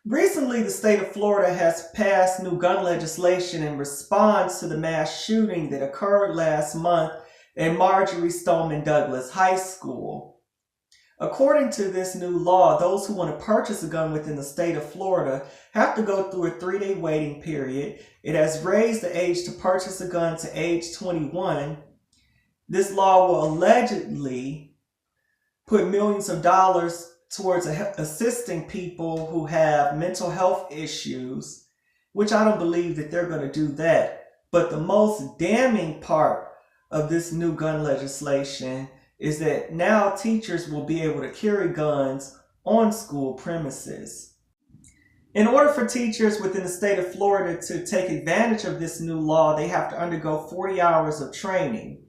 Recently, the state of Florida has passed new gun legislation in response to the mass shooting that occurred last month at Marjorie Stoneman Douglas High School. According to this new law, those who want to purchase a gun within the state of Florida have to go through a 3-day waiting period. It has raised the age to purchase a gun to age 21. This law will allegedly put millions of dollars towards assisting people who have mental health issues, which I don't believe that they're going to do that. But the most damning part of this new gun legislation is that now teachers will be able to carry guns on school premises. In order for teachers within the state of Florida to take advantage of this new law, they have to undergo 40 hours of training.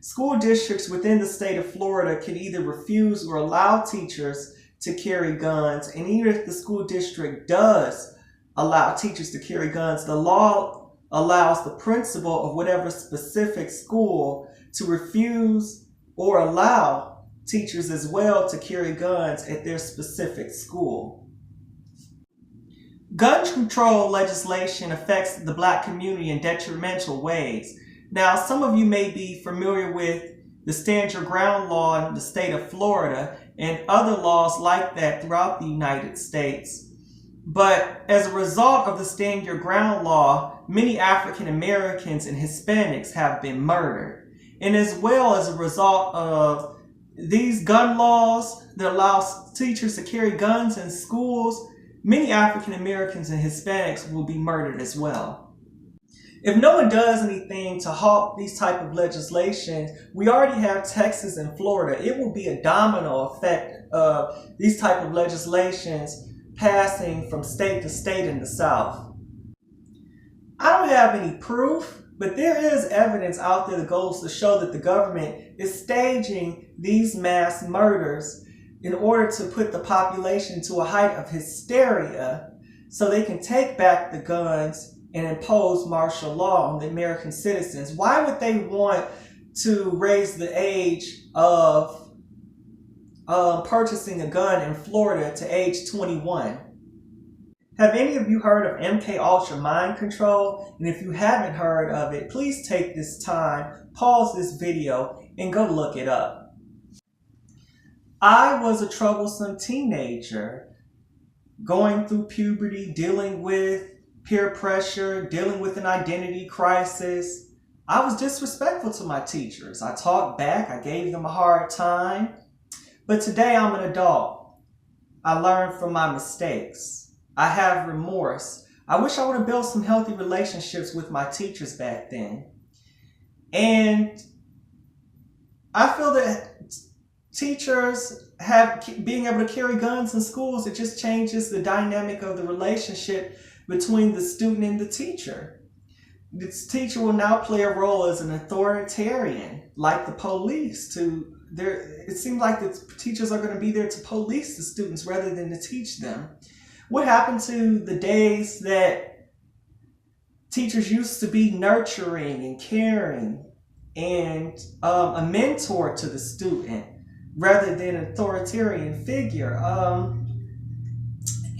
School districts within the state of Florida can either refuse or allow teachers to carry guns. And even if the school district does allow teachers to carry guns, the law allows the principal of whatever specific school to refuse or allow teachers as well to carry guns at their specific school. Gun control legislation affects the Black community in detrimental ways. Now, some of you may be familiar with the Stand Your Ground law in the state of Florida and other laws like that throughout the United States. But as a result of the Stand Your Ground law, many African Americans and Hispanics have been murdered. And as well as a result of these gun laws that allow teachers to carry guns in schools, many African Americans and Hispanics will be murdered as well. If no one does anything to halt these type of legislation, we already have Texas and Florida. It will be a domino effect of these type of legislations passing from state to state in the South. I don't have any proof, but there is evidence out there that goes to show that the government is staging these mass murders in order to put the population to a height of hysteria so they can take back the guns and impose martial law on the American citizens. Why would they want to raise the age of purchasing a gun in Florida to age 21? Have any of you heard of MK Ultra mind control? And if you haven't heard of it, please take this time, pause this video, and go look it up. I was a troublesome teenager going through puberty, dealing with peer pressure, dealing with an identity crisis. I was disrespectful to my teachers. I talked back, I gave them a hard time. But today I'm an adult. I learned from my mistakes. I have remorse. I wish I would have built some healthy relationships with my teachers back then. And I feel that teachers being able to carry guns in schools, it just changes the dynamic of the relationship between the student and the teacher. This teacher will now play a role as an authoritarian, like the police. It seems like the teachers are going to be there to police the students rather than to teach them. What happened to the days that teachers used to be nurturing and caring and a mentor to the student rather than an authoritarian figure?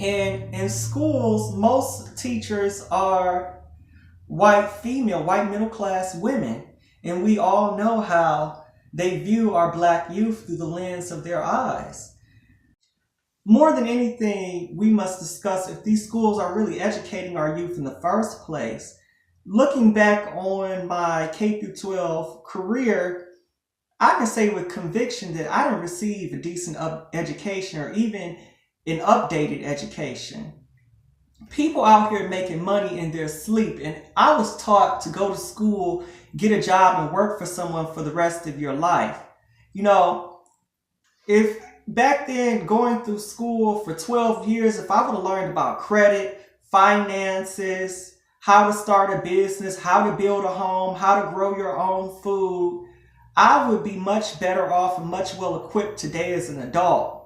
And in schools, most teachers are white middle class women. And we all know how they view our Black youth through the lens of their eyes. More than anything, we must discuss if these schools are really educating our youth in the first place. Looking back on my K-12 career, I can say with conviction that I didn't receive a decent education or even an updated education. People out here making money in their sleep, and I was taught to go to school, get a job, and work for someone for the rest of your life. You know, if back then going through school for 12 years, if I would have learned about credit, finances, how to start a business, how to build a home, how to grow your own food, I would be much better off and much well equipped today as an adult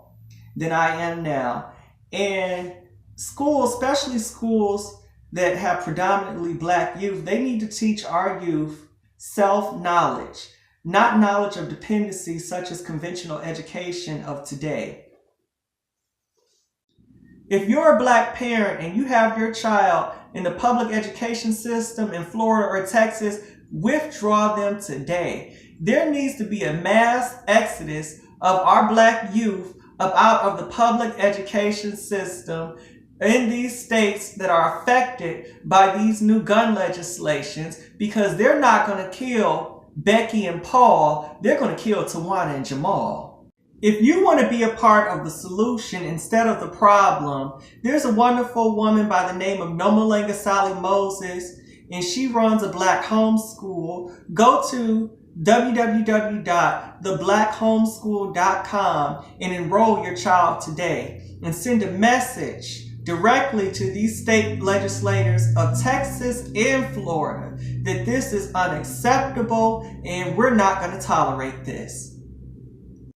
than I am now. And schools, especially schools that have predominantly Black youth, they need to teach our youth self-knowledge, not knowledge of dependency such as conventional education of today. If you're a black parent and you have your child in the public education system in Florida or Texas, withdraw them today. There needs to be a mass exodus of our black youth out of the public education system in these states that are affected by these new gun legislations, because they're not going to kill Becky and Paul. They're going to kill Tawana and Jamal. If you want to be a part of the solution instead of the problem, there's a wonderful woman by the name of Nomalenga Sally Moses, and she runs a black homeschool. Go to www.theblackhomeschool.com and enroll your child today, and send a message directly to these state legislators of Texas and Florida that this is unacceptable and we're not going to tolerate this.